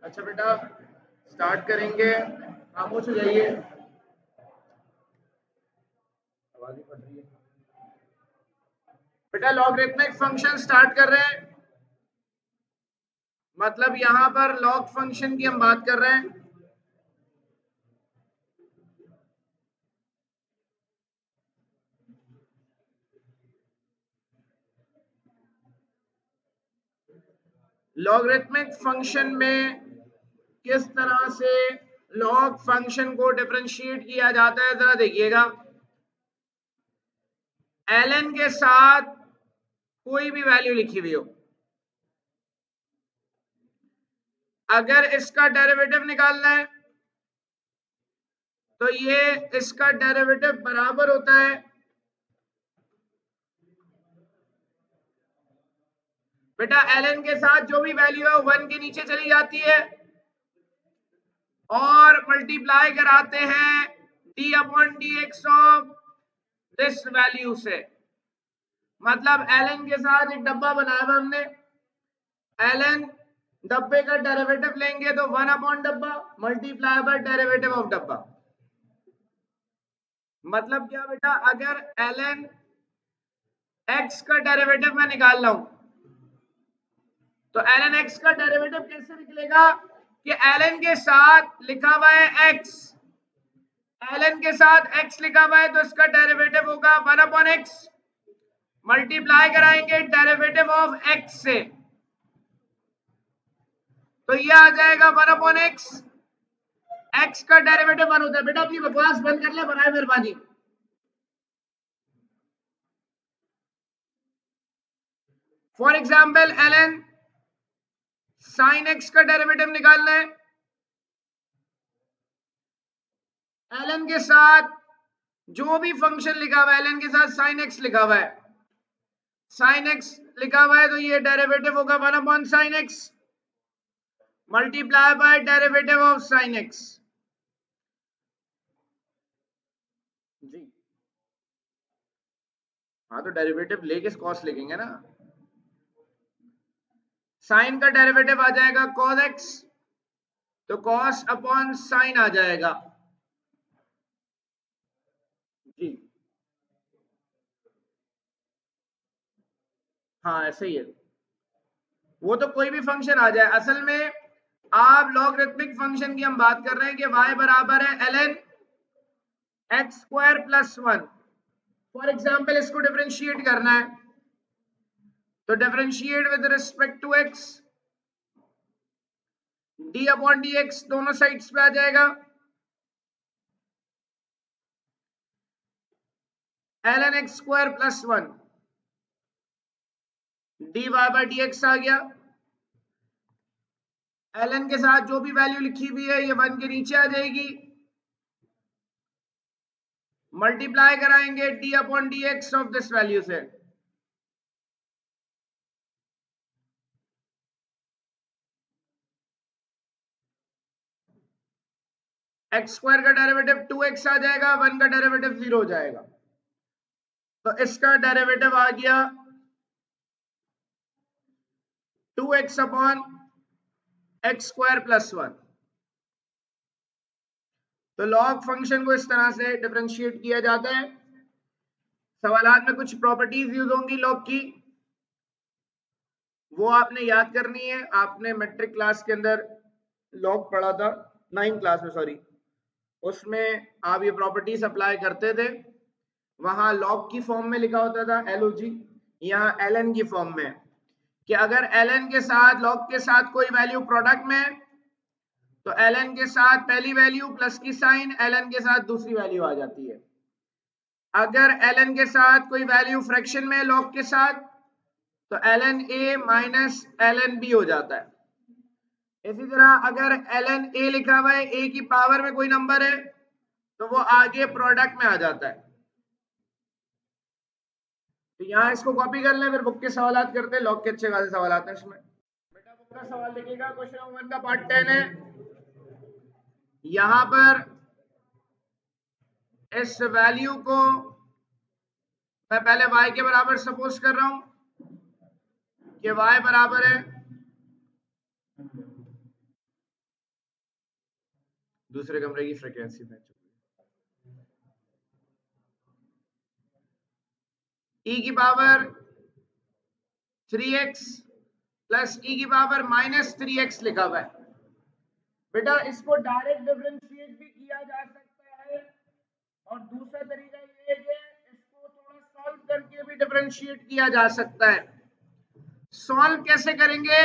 अच्छा बेटा स्टार्ट करेंगे, खामोश हो जाइए, आवाज ही फट रही है। बेटा लॉगरिथमिक फंक्शन स्टार्ट कर रहे हैं, मतलब यहां पर लॉग फंक्शन की हम बात कर रहे हैं। लॉगरिथमिक फंक्शन में किस तरह से लॉग फंक्शन को डिफरेंशिएट किया जाता है जरा देखिएगा। ln के साथ कोई भी वैल्यू लिखी हुई हो, अगर इसका डेरिवेटिव निकालना है तो ये इसका डेरिवेटिव बराबर होता है बेटा ln के साथ जो भी वैल्यू है 1 के नीचे चली जाती है और मल्टीप्लाई कराते हैं d upon dx of this value से। मतलब ln के साथ एक डब्बा बनाया हुआ हमने, ln डब्बे का डेरिवेटिव लेंगे तो 1 अपॉन डब्बा मल्टीप्लाई बाय डेरिवेटिव ऑफ डब्बा। मतलब क्या बेटा, अगर ln x का डेरिवेटिव मैं निकाल रहा हूं तो ln x का डेरिवेटिव कैसे निकलेगा कि ln के साथ लिखा हुआ है x, ln के साथ x लिखा हुआ है तो इसका डेरिवेटिव होगा 1 अपॉन x, मल्टीप्लाई कराएंगे डेरिवेटिव ऑफ x से तो ये आ जाएगा 1 अपॉन x, x का डेरिवेटिव 1 होता है। बेटा अपनी बकवास बंद कर ले, बनाए मेहरबानी। For example ln sin x का डेरिवेटिव निकालना है, ln के साथ जो भी फंक्शन लिखा हुआ है ln के साथ sin x लिखा हुआ है, sin x लिखा हुआ है तो ये डेरिवेटिव होगा 1 upon sin x multiply bye derivative of sin x जी। हाँ तो डेरिवेटिव लेके कॉस लिखेंगे ना, साइन का डेरिवेटिव आ जाएगा cos x तो cos अपॉन साइन आ जाएगा जी। हाँ ऐसे ही है, वो तो कोई भी फंक्शन आ जाए। असल में आप लॉगरिथमिक फंक्शन की हम बात कर रहे हैं कि y बराबर है ln x square plus 1। For example इसको डिफरेंशिएट करना है तो differentiate with respect to x, d upon dx दोनों साइड्स पे आ जाएगा, ln x square plus 1 dy by dx आ गया। ln के साथ जो भी वैल्यू लिखी हुई है ये 1 के नीचे आ जाएगी, मल्टीप्लाई कराएंगे d upon dx of this value से। एक्स स्क्वायर का डेरिवेटिव 2x आ जाएगा, 1 का डेरिवेटिव 0 हो जाएगा तो इसका डेरिवेटिव आ गया 2x upon x square plus 1। तो लॉग फंक्शन को इस तरह से डिफरेंशिएट किया जाता है। सवालात में कुछ प्रॉपर्टीज यूज होंगी लॉग की, वो आपने याद करनी है। आपने मैट्रिक क्लास के अंदर लॉग पढ़ा था, 9th क्लास में सॉरी, उसमें आप ये प्रॉपर्टीज अप्लाई करते थे। वहां लॉग की फॉर्म में लिखा होता था LOG, यहाँ ln की फॉर्म में कि अगर ln के साथ लॉग के साथ कोई वैल्यू प्रोडक्ट में तो ln के साथ पहली वैल्यू प्लस की साइन ln के साथ दूसरी वैल्यू आ जाती है। अगर ln के साथ कोई वैल्यू फ्रैक्शन में लॉग के साथ तो ln a minus ln b हो जाता है। इसी तरह अगर ln a लिखा हुआ है a की पावर में कोई नंबर है तो वो आगे प्रोडक्ट में आ जाता है। तो यहाँ इसको कॉपी कर ले, फिर बुक के सवाल करते हैं। लॉग के अच्छे खासे सवाल आते हैं इसमें। बेटा बुक का सवाल देखिएगा, क्वेश्चन नंबर 1 का पार्ट 10 है। यहां पर इस वैल्यू को मैं पहले y के बराबर सपोज कर रहा हूं कि y बराबर है दूसरे कमरे की फ्रीक्वेंसी मैच होगी। ई की पावर 3x प्लस ई की पावर -3x लिखा हुआ है। बेटा इसको डायरेक्ट डिफरेंशिएट भी किया जा सकता है और दूसरा तरीका ये है कि इसको थोड़ा सॉल्व करके भी डिफरेंशिएट किया जा सकता है। सॉल्व कैसे करेंगे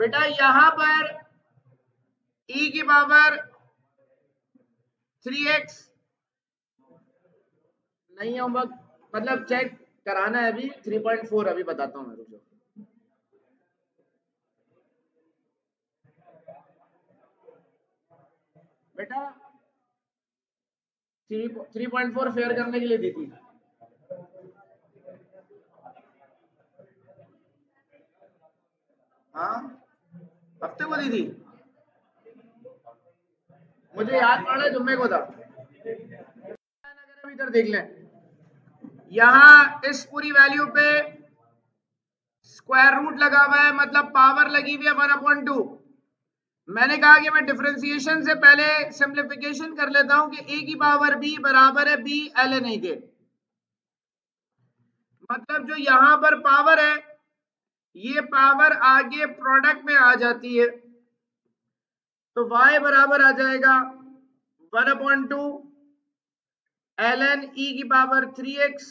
बेटा? यहां पर ई की पावर 3x नहीं होगा, मतलब चेक कराना है अभी। 3.4 अभी बताता हूं मैं, रुको। बेटा 3.4 फेयर करने के लिए दी थी। हाँ हफ्ते को दी थी, मुझे याद पड़ रहा है जुम्मे को था। अगर इधर देख लें, यहां इस पूरी वैल्यू पे स्क्वायर रूट लगा हुआ है, मतलब पावर लगी हुई है 1/2। मैंने कहा कि मैं डिफरेंशिएशन से पहले सिंप्लीफिकेशन कर लेता हूं कि a की पावर b बराबर है b ln a के। मतलब जो यहां पर पावर है, ये पावर आगे प्रोडक्ट में आ जाती है, तो y बराबर आ जाएगा 1/2 ln e की पावर 3x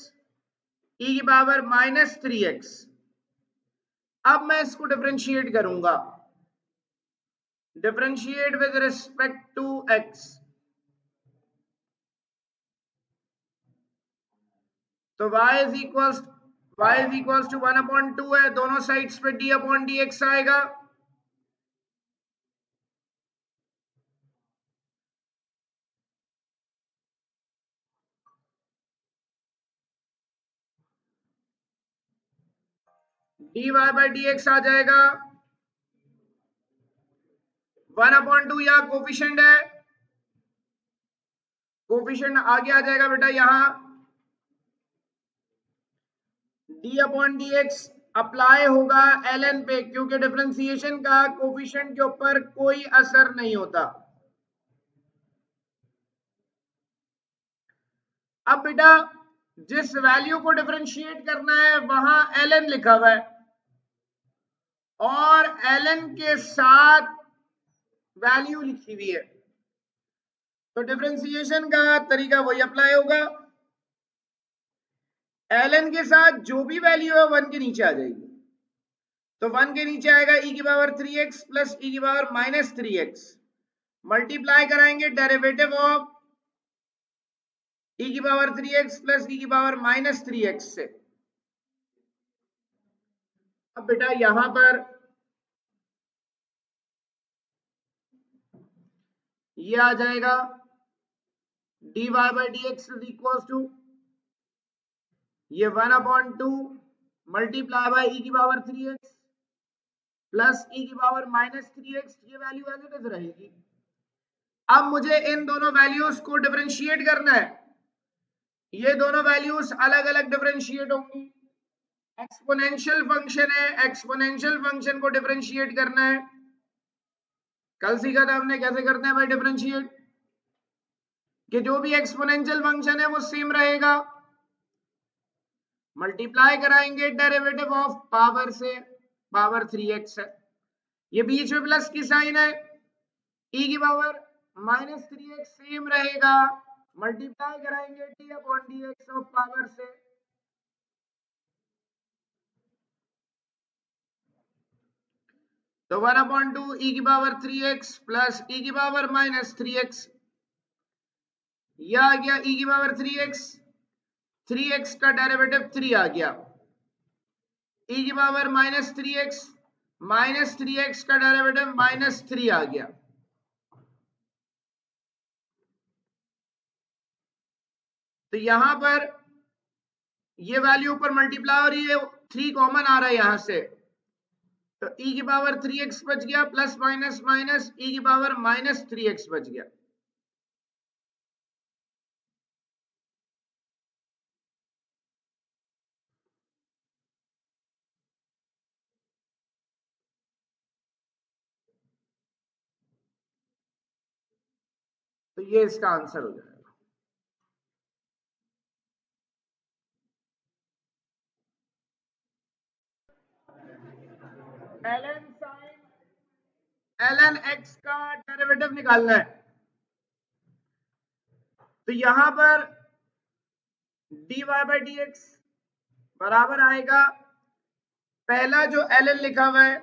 e की पावर -3x। अब मैं इसको डिफरेंशिएट करूंगा, differentiate with respect to x। तो y इज इक्वल्स टू 1/2 है, दोनों साइड्स पे d/dx आएगा। dy/dx आ जाएगा 1/2, या कोफिशिएंट है, कोफिशिएंट आगे आ जाएगा बेटा। यहां d/dx अप्लाई होगा ln पे, क्योंकि डिफरेंशिएशन का कोफिशिएंट के ऊपर कोई असर नहीं होता। अब बेटा जिस वैल्यू को डिफरेंशिएट करना है वहां ln लिखा हुआ है, और ln के साथ वैल्यू लिखी हुई है, तो डिफरेंशिएशन का तरीका वही अप्लाई होगा। ln के साथ जो भी वैल्यू है 1 के नीचे आ जाएगी, तो 1 के नीचे आएगा e की पावर 3x प्लस e की पावर -3x। मल्टीप्लाई कराएंगे डेरिवेटिव ऑफ e की पावर 3x प्लस e की पावर -3x से। अब बेटा यहां पर ये आ जाएगा dy/dx इज इक्वल टू ये 1/2 मल्टीप्लाई बाय e की पावर 3x प्लस e की पावर -3x। ये वैल्यू एज इट इज रहेगी। अब मुझे इन दोनों वैल्यूज को डिफरेंशिएट करना है। ये दोनों वैल्यूज अलग अलग डिफरेंशिएट होंगी। एक्सपोनेंशियल फंक्शन है, एक्सपोनेंशियल फंक्शन को डिफरेंशिएट करना है। कल सीखा था हमने कैसे करते हैं भाई डिफरेंशिएट, कि जो भी एक्सपोनेंशियल फंक्शन है वो सेम रहेगा। मल्टीप्लाई कराएंगे डेरिवेटिव ऑफ पावर से, पावर 3x है, ये बीच में प्लस की साइन है, e की पावर -3x सेम रहेगा। मल्टीप्लाई कराएंगे d/dx ऑफ पावर से, तो 1/2 e की पावर 3x प्लस e की पावर -3x। यह आ गया e की पावर 3x, 3x का डेरिवेटिव 3 आ गया, e की पावर -3x, -3x का डेरिवेटिव -3 आ गया। तो यहां पर ये वैल्यू ऊपर मल्टीप्लाई हो रही है, 3 कॉमन आ रहा है यहां से, तो e की पावर 3x बच गया, प्लस माइनस माइनस e की पावर -3x बच गया। तो ये इसका आंसर हो जाएगा। ln x का डेरिवेटिव निकालना है। तो यहां पर dy बाई डी एक्स बराबर आएगा, पहला जो ln लिखा हुआ है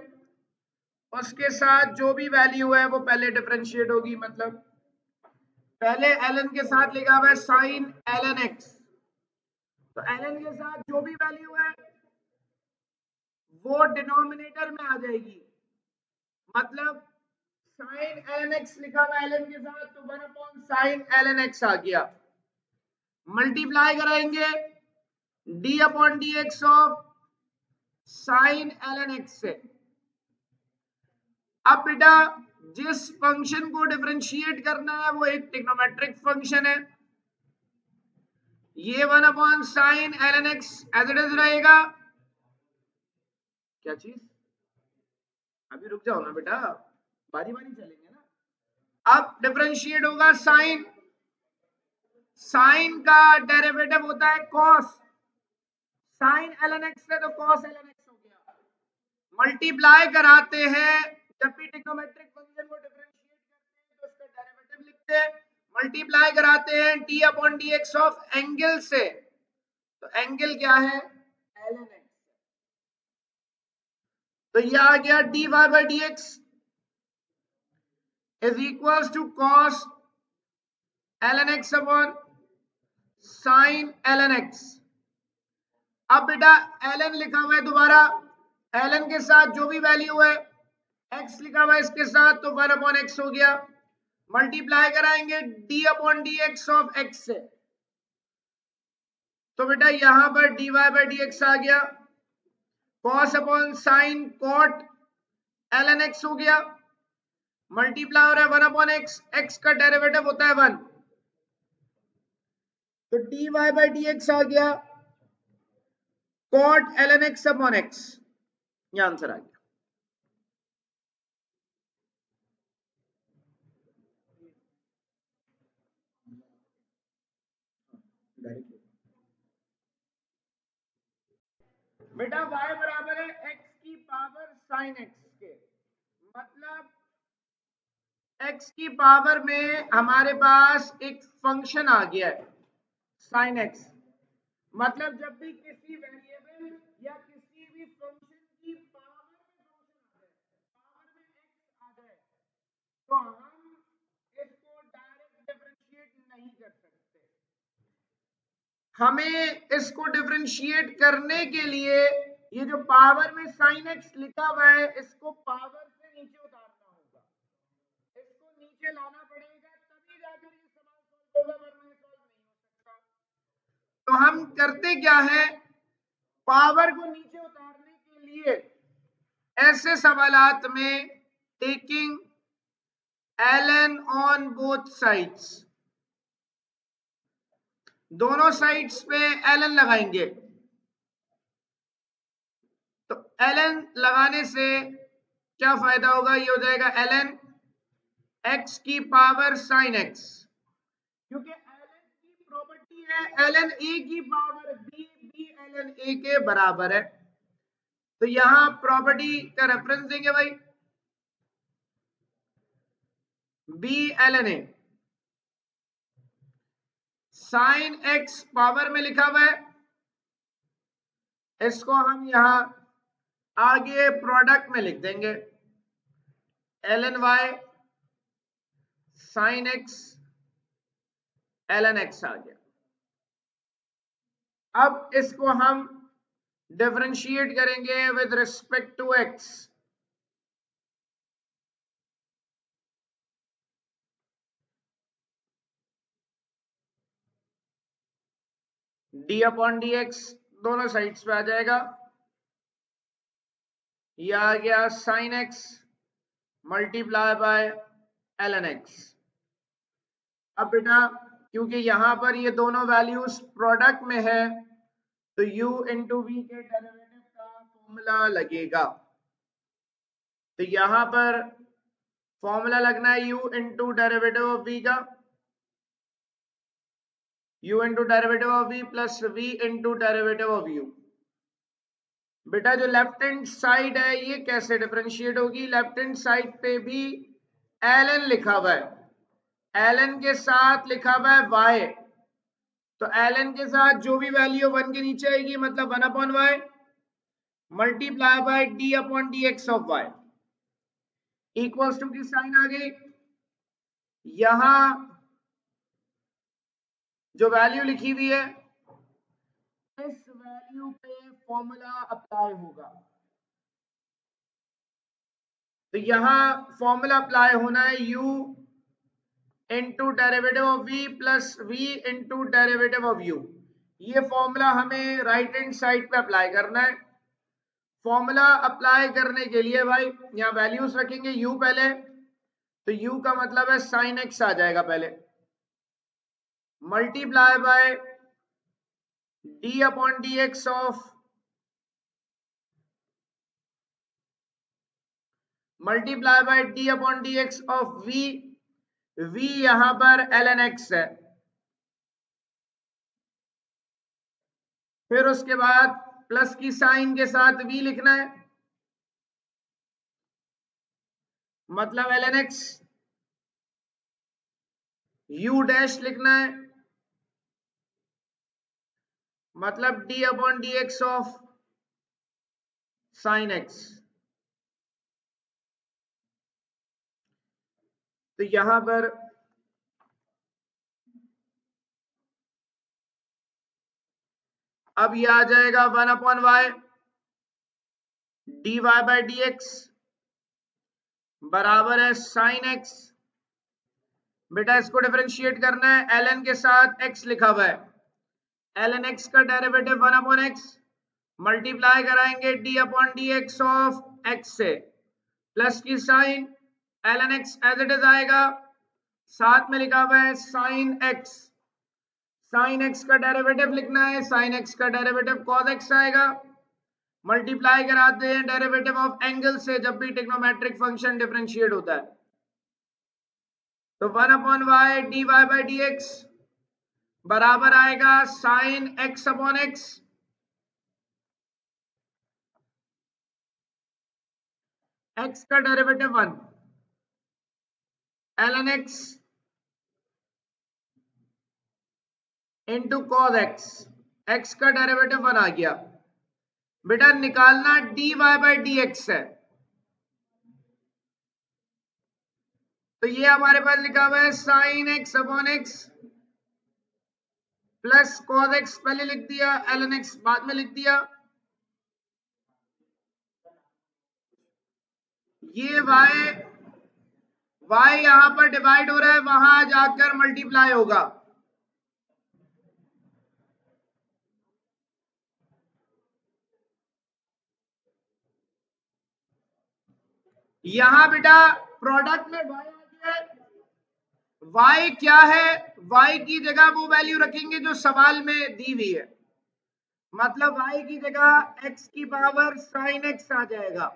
उसके साथ जो भी वैल्यू है वो पहले डिफरेंशिएट होगी, मतलब पहले ln के साथ लिखा हुआ है साइन ln x, तो ln के साथ जो भी वैल्यू है वो डिनोमिनेटर में आ जाएगी, मतलब साइन ln x लिखा हुआ है ln के साथ, तो 1 अपॉन साइन ln x आ गया, मल्टीप्लाई कराएंगे d upon D x of sine ln x से। अब बेटा जिस फंक्शन को डिफरेंशिएट करना है वो एक ट्रिग्नोमेट्रिक फंक्शन है, ये 1 upon sine ln x as it is रहेगा। क्या चीज, अभी रुक जाओ ना बेटा, बारी बारी चलेंगे ना। अब डिफरेंशिएट होगा साइन, साइन का डेरिवेटिव होता है कॉस, साइन ln x है तो कॉस ln x हो गया, मल्टीप्लाई कराते हैं, जब भी ट्रिग्नोमेट्रिक फंक्शन को डिफरेंशिएट करते हैं तो उसका डेरिवेटिव लिखते हैं, मल्टीप्लाई कराते हैं T upon D x of angle से, तो एंगल क्या है ln x, तो ये आ गया dy by D X is equals to cos ln x upon sine ln x। अब बेटा ln लिखा हुआ है दोबारा, ln के साथ जो भी वैल्यू है, x लिखा हुआ है इसके साथ, तो 1 अपॉन x हो गया, मल्टीप्लाई कराएंगे d upon D x of x से, तो बेटा यहां पर dy बाई डी एक्स आ गया, cos upon sine cot ln x हो गया, मल्टीप्लाई हो रहा है 1 अपॉन x, x का डेरिवेटिव होता है 1, तो dy बाई डी एक्स आ गया cot ln x upon x, ये आंसर आ गया। बेटा y बराबर है x की पावर साइन x के, मतलब x की पावर में हमारे पास एक फंक्शन आ गया है साइन x, मतलब जब भी किसी वेरिएबल या किसी भी फंक्शन की पावर में x आ जाए तो हम इसको डायरेक्ट डिफरेंशिएट नहीं कर सकते, हमें इसको डिफरेंशिएट करने के लिए ये जो पावर में साइन एक्स लिखा हुआ है इसको पावर से नीचे उतारना होगा, इसको नीचे लाना पड़ेगा, तभी जाकर ये सवाल सॉल्व होगा, वरना ये सॉल्व नहीं हो सकता। तो हम करते क्या है, पावर को नीचे उतारने के लिए ऐसे सवालात में taking ln on both sides, दोनों साइड्स पे ln लगाएंगे, तो ln लगाने से क्या फायदा होगा, ये हो जाएगा ln x की पावर sin x, क्योंकि ln की प्रॉपर्टी है ln a की power b, b ln a के बराबर है, तो यहां प्रॉपर्टी का रेफरेंस देंगे भाई, b ln a sin x power में लिखा हुआ है, इसको हम यहां आगे प्रोडक्ट में लिख देंगे ln y sin x ln x आ गया। अब इसको हम डिफरेंशिएट करेंगे with respect to x, d upon D X दोनों साइड्स पे आ जाएगा, ये आ गया sin x multiply by ln x। अब बेटा क्योंकि यहां पर ये दोनों वैल्यूज प्रोडक्ट में है तो u इंटू वी के डेरिवेटिव का फॉर्मूला लगेगा, तो यहां पर फॉर्मूला लगना है u into derivative of v का, u into derivative of v plus v into derivative of u। बेटा जो लेफ्ट हैंड साइड है ये कैसे डिफरेंशिएट होगी? लेफ्ट हैंड साइड पे भी ln लिखा हुआ है, ln के साथ लिखा हुआ है y, तो ln के साथ जो भी वैल्यू 1 के नीचे आएगी मतलब 1 upon y multiply by d upon dx of y equals to की साइन आ गई। यहां जो वैल्यू लिखी हुई है इस वैल्यू पे फॉर्मूला अप्लाई होगा, तो यहां फॉर्मूला अप्लाई होना है u into derivative of v plus v into derivative of u। ये फॉर्मूला हमें राइट हैंड साइड पे अप्लाई करना है। फॉर्मूला अप्लाई करने के लिए भाई यहाँ वैल्यूज रखेंगे u पहले, तो u का मतलब है साइन x आ जाएगा पहले, multiply by d upon dx of multiply by d upon dx of v, v यहां पर ln x है, फिर उसके बाद प्लस की साइन के साथ v लिखना है मतलब ln x, u डैश लिखना है मतलब d upon dx of sine x। तो यहां पर अब ये आ जाएगा 1 upon Y D Y by D x बराबर है साइन एक्स। बेटा इसको डिफरेंशिएट करना है, ln के साथ x लिखा हुआ है, ln x का डेरिवेटिव 1 अपॉन x मल्टीप्लाई कराएंगे d upon D x of x से, प्लस की sign ln x as it is आएगा, साथ में लिखा हुआ है साइन x, साइन x का डेरिवेटिव लिखना है, साइन x का डेरिवेटिव cos x आएगा, मल्टीप्लाई कराते हैं डेरिवेटिव ऑफ एंगल से जब भी ट्रिग्नोमेट्रिक फंक्शन डिफरेंशिएट होता है, तो 1 upon Y D Y by D x बराबर आएगा sine x upon x, x का derivative 1 ln x into cos x, x का डेरिवेटिव 1 आ गया। बेटा निकालना dy बाई dx है, तो ये हमारे पास लिखा हुआ है sine x upon x plus cos x पहले लिख दिया, ln x बाद में लिख दिया, ये y यहां पर डिवाइड हो रहा है, वहां जाकर मल्टीप्लाई होगा, यहां बेटा प्रोडक्ट में y आ गया, y क्या है, y की जगह वो वैल्यू रखेंगे जो सवाल में दी हुई है, मतलब y की जगह x की पावर साइन x आ जाएगा,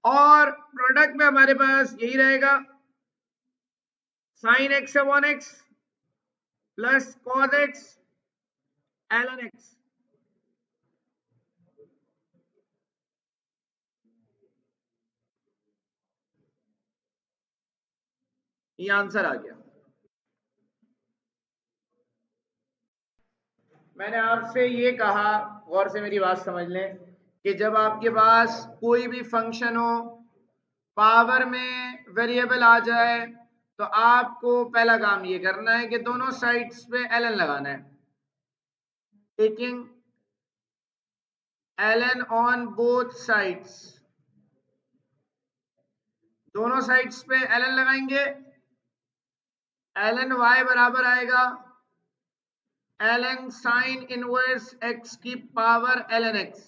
और प्रोडक्ट में हमारे पास यही रहेगा sine x upon x plus cos x ln x। ये आंसर आ गया। मैंने आपसे ये कहा, गौर से मेरी बात समझ लें, कि जब आपके पास कोई भी फंक्शन हो, पावर में वेरिएबल आ जाए, तो आपको पहला काम ये करना है कि दोनों साइड्स पे ln लगाना है, taking ln on both sides, दोनों साइड्स पे ln लगाएंगे, ln y बराबर आएगा ln साइन इनवर्स x की पावर ln x।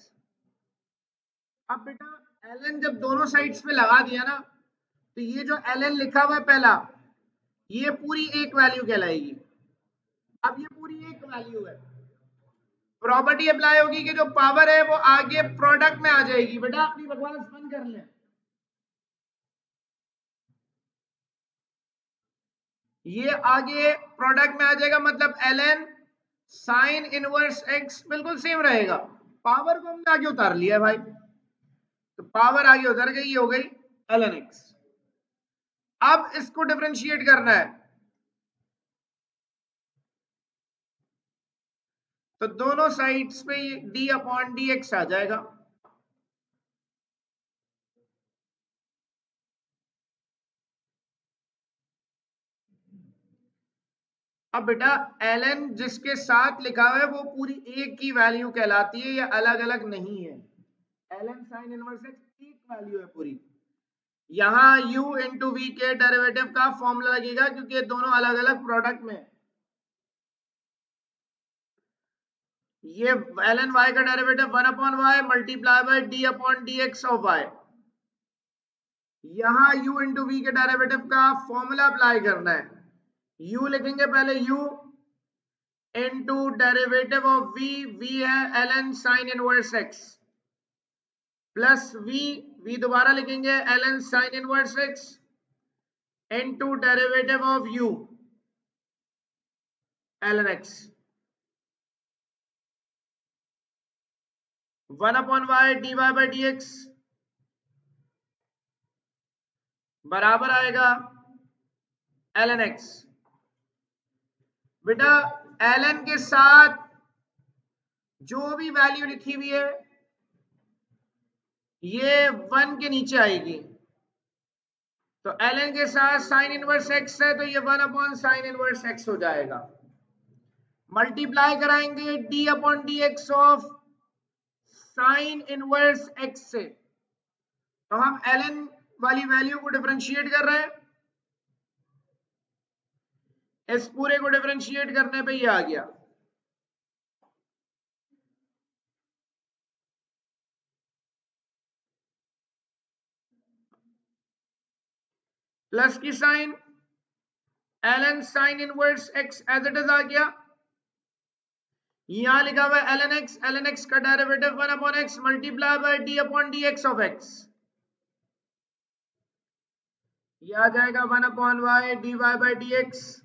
अब बेटा ln जब दोनों साइड्स पे लगा दिया ना, तो ये जो ln लिखा हुआ है पहला, ये पूरी एक वैल्यू कहलाएगी। अब ये पूरी एक वैल्यू है, प्रॉपर्टी अप्लाई होगी कि जो पावर है वो आगे प्रोडक्ट में आ जाएगी। बेटा अपनी बकवास बंद कर लें, ये आगे प्रोडक्ट में आ जाएगा, मतलब ln साइन इनवर्स x बिल्कुल सेम रहेगा। पावर को हमने आगे उतार लिया है भाई, तो पावर आगे उतर गई, ये हो गई ln x। अब इसको डिफरेंशिएट करना है, तो दोनों साइड्स पे ये d/dx आ जाएगा। अब बेटा ln जिसके साथ लिखा हुआ है वो पूरी एक की वैल्यू कहलाती है, या अलग अलग नहीं है। ln साइन इनवर्स x एक वैल्यू है पूरी। यहां u इंटू वी के डेरिवेटिव का फॉर्मूला लगेगा, क्योंकि ये दोनों अलग अलग प्रोडक्ट में। ये ln y का derivative 1/y multiply by d/dx of y। यहां u इंटू वी के डेरिवेटिव का फॉर्मूला अप्लाई करना है। u लिखेंगे पहले, u into derivative of v है ln sine inverse x, plus v दोबारा लिखेंगे ln sine inverse x into derivative of u ln x। 1/y dy by dx बराबर आएगा ln x। बेटा ln के साथ जो भी वैल्यू लिखी हुई है ये 1 के नीचे आएगी, तो ln के साथ साइन इनवर्स x है, तो ये 1/साइन इनवर्स x हो जाएगा। मल्टीप्लाई कराएंगे d/dx of sine inverse x से, तो हम ln वाली वैल्यू को डिफरेंशिएट कर रहे हैं, इस पूरे को डिफरेंशिएट करने पे ये आ गया। प्लस की sign ln sine inverse x as it is आ गया। यहां लिखा हुआ है ln x का derivative 1/x multiply by d/dx of x, ये आ जाएगा 1/y dy बाई dx।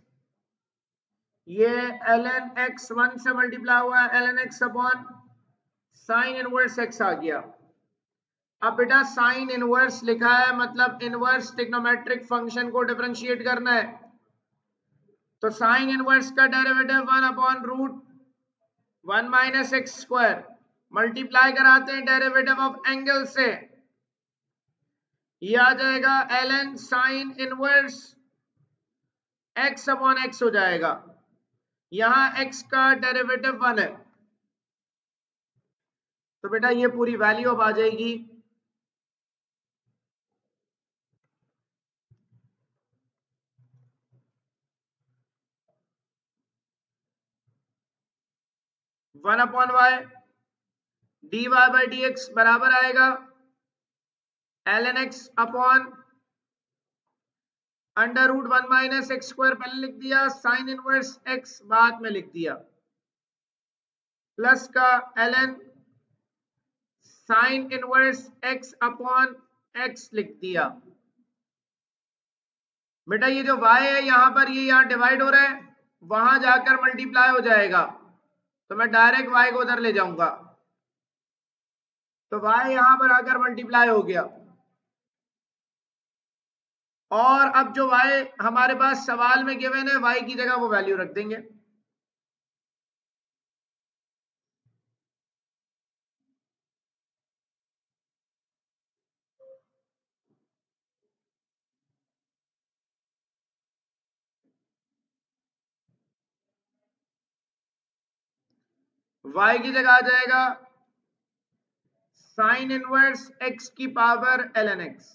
ये ln x 1 से मल्टीप्लाई हुआ है ln x upon sign inverse x आ गया। अब बेटा साइन इनवर्स लिखा है, मतलब इनवर्स ट्रिग्नोमेट्रिक फंक्शन को डिफरेंशिएट करना है, तो साइन इनवर्स का derivative 1/√1 minus x square multiply कराते हैं डेरिवेटिव ऑफ एंगल से, ये आ जाएगा ln sine inverse x upon x हो जाएगा। यहां x का डेरिवेटिव 1 है, तो बेटा ये पूरी वैल्यू अब आ जाएगी 1/y dy बाई dx बराबर आएगा ln x upon √1 minus x square पहले लिख दिया, साइन इनवर्स x बाद में लिख दिया, प्लस का ln sine inverse x upon x लिख दिया। बेटा ये जो y है यहां पर, ये यहां डिवाइड हो रहा है, वहां जाकर मल्टीप्लाई हो जाएगा, तो मैं डायरेक्ट y को उधर ले जाऊंगा, तो y यहां पर आकर मल्टीप्लाई हो गया। और अब जो y हमारे पास सवाल में गिवन है, y की जगह वो वैल्यू रख देंगे। y की जगह आ जाएगा साइन इनवर्स x की पावर ln x।